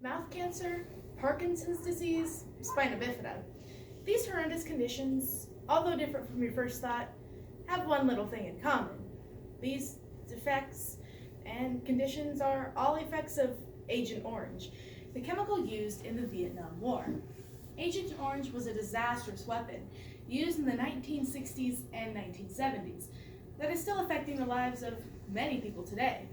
mouth cancer, Parkinson's disease, spina bifida. These horrendous conditions, although different from your first thought, have one little thing in common. These defects and conditions are all effects of Agent Orange, the chemical used in the Vietnam War. Agent Orange was a disastrous weapon used in the 1960s and 1970s that is still affecting the lives of many people today.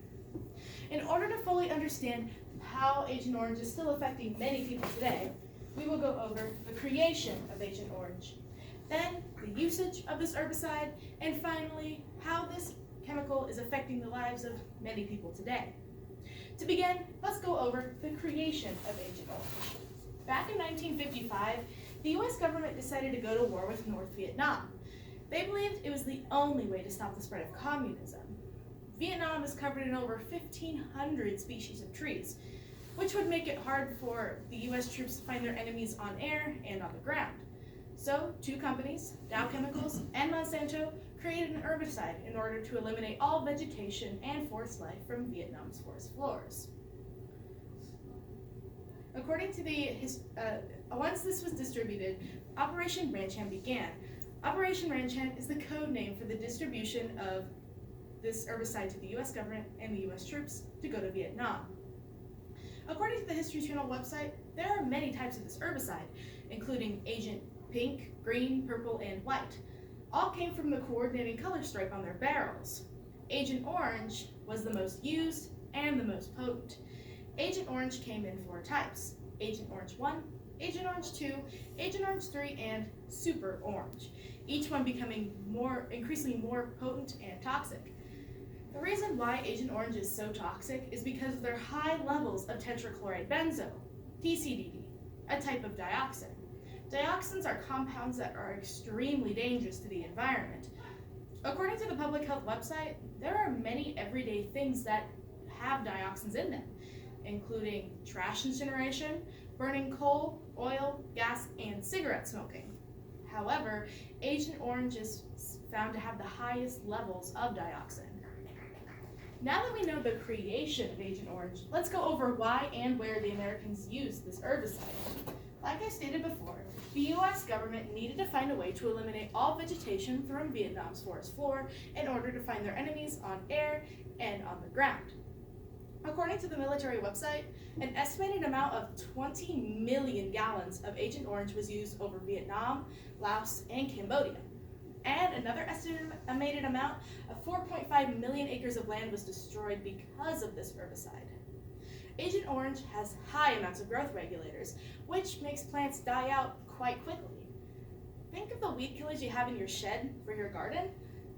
In order to fully understand how Agent Orange is still affecting many people today, we will go over the creation of Agent Orange, then the usage of this herbicide, and finally, how this chemical is affecting the lives of many people today. To begin, let's go over the creation of Agent Orange. Back in 1955, the US government decided to go to war with North Vietnam. They believed it was the only way to stop the spread of communism. Vietnam is covered in over 1,500 species of trees, which would make it hard for the US troops to find their enemies on air and on the ground. So, two companies, Dow Chemicals and Monsanto, created an herbicide in order to eliminate all vegetation and forest life from Vietnam's forest floors. According to once this was distributed, Operation Ranch Hand began. Operation Ranch Hand is the code name for the distribution of this herbicide to the US government and the US troops to go to Vietnam. According to the History Channel website, there are many types of this herbicide, including Agent Pink, Green, Purple, and White. All came from the coordinating color stripe on their barrels. Agent Orange was the most used and the most potent. Agent Orange came in four types: Agent Orange 1, Agent Orange 2, Agent Orange 3, and Super Orange, each one becoming increasingly more potent and toxic. The reason why Agent Orange is so toxic is because of their high levels of tetrachloride benzo, TCDD, a type of dioxin. Dioxins are compounds that are extremely dangerous to the environment. According to the public health website, there are many everyday things that have dioxins in them, including trash incineration, burning coal, oil, gas, and cigarette smoking. However, Agent Orange is found to have the highest levels of dioxin. Now that we know the creation of Agent Orange, let's go over why and where the Americans used this herbicide. Like I stated before, the US government needed to find a way to eliminate all vegetation from Vietnam's forest floor in order to find their enemies on air and on the ground. According to the military website, an estimated amount of 20 million gallons of Agent Orange was used over Vietnam, Laos, and Cambodia. And another estimated amount of 4.5 million acres of land was destroyed because of this herbicide. Agent Orange has high amounts of growth regulators, which makes plants die out quite quickly. Think of the weed killers you have in your shed for your garden,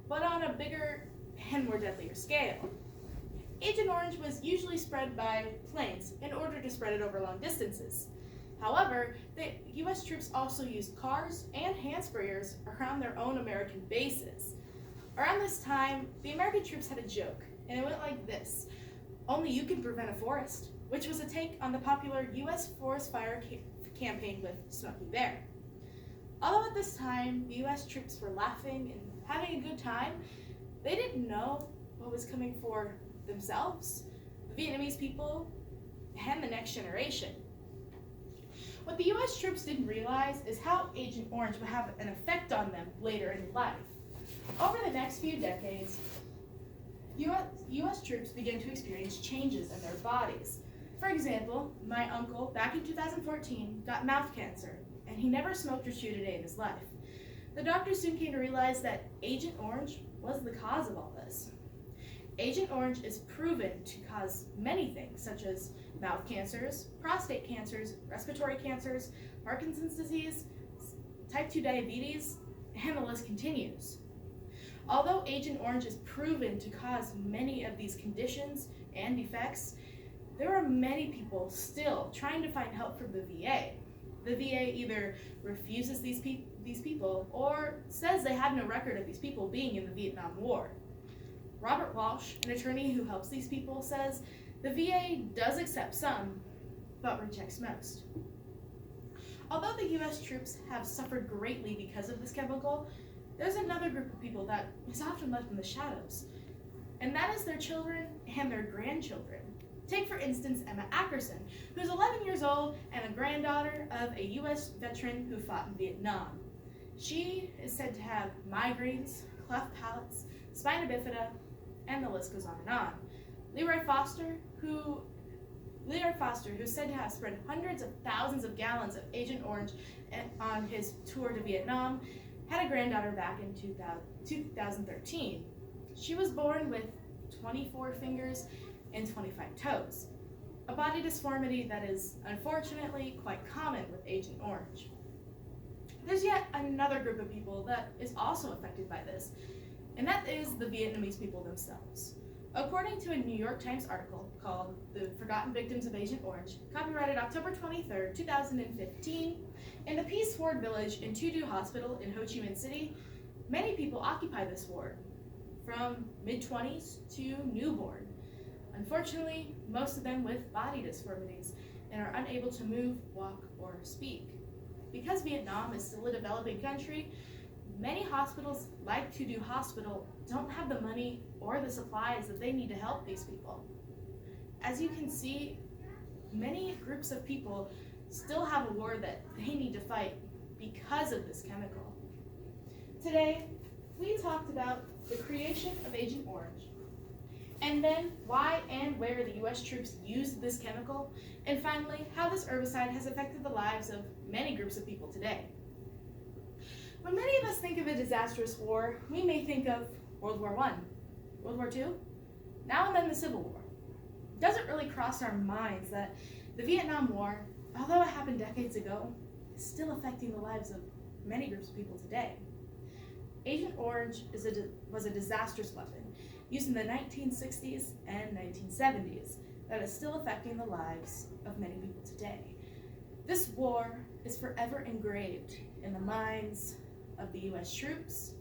but on a bigger and more deadlier scale. Agent Orange was usually spread by planes in order to spread it over long distances. However, the US troops also used cars and hand sprayers around their own American bases. Around this time, the American troops had a joke, and it went like this: "Only you can prevent a forest," which was a take on the popular US forest fire campaign with Smokey Bear. Although at this time, the US troops were laughing and having a good time, they didn't know what was coming for themselves, the Vietnamese people, and the next generation. What the US troops didn't realize is how Agent Orange would have an effect on them later in life. Over the next few decades, US troops began to experience changes in their bodies. For example, my uncle, back in 2014, got mouth cancer, and he never smoked or chewed a day in his life. The doctors soon came to realize that Agent Orange was the cause of all this. Agent Orange is proven to cause many things, such as mouth cancers, prostate cancers, respiratory cancers, Parkinson's disease, type 2 diabetes, and the list continues. Although Agent Orange is proven to cause many of these conditions and defects, there are many people still trying to find help from the VA. The VA either refuses these people or says they have no record of these people being in the Vietnam War. Robert Walsh, an attorney who helps these people, says the VA does accept some, but rejects most. Although the US troops have suffered greatly because of this chemical, there's another group of people that is often left in the shadows, and that is their children and their grandchildren. Take, for instance, Emma Ackerson, who's 11 years old and a granddaughter of a U.S. veteran who fought in Vietnam. She is said to have migraines, cleft palates, spina bifida, and the list goes on and on. Leroy Foster, who's said to have spread hundreds of thousands of gallons of Agent Orange on his tour to Vietnam, had a granddaughter back in 2013. She was born with 24 fingers and 25 toes, a body deformity that is unfortunately quite common with Agent Orange. There's yet another group of people that is also affected by this, and that is the Vietnamese people themselves. According to a New York Times article called "The Forgotten Victims of Agent Orange," copyrighted October 23, 2015, in the Peace Ward village in Tu Du Hospital in Ho Chi Minh City, many people occupy this ward, from mid-20s to newborn. Unfortunately, most of them with body deformities and are unable to move, walk, or speak. Because Vietnam is still a developing country, many hospitals, like Tu Du Hospital, don't have the money or the supplies that they need to help these people. As you can see, many groups of people still have a war that they need to fight because of this chemical. Today, we talked about the creation of Agent Orange, and then why and where the U.S. troops used this chemical, and finally, how this herbicide has affected the lives of many groups of people today. When many of us think of a disastrous war, we may think of World War I, World War II, now and then the Civil War. It doesn't really cross our minds that the Vietnam War, although it happened decades ago, is still affecting the lives of many groups of people today. Agent Orange was a disastrous weapon used in the 1960s and 1970s that is still affecting the lives of many people today. This war is forever engraved in the minds of the U.S. troops,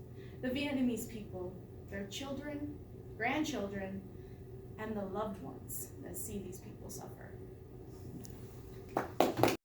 the Vietnamese people, their children, grandchildren, and the loved ones that see these people suffer.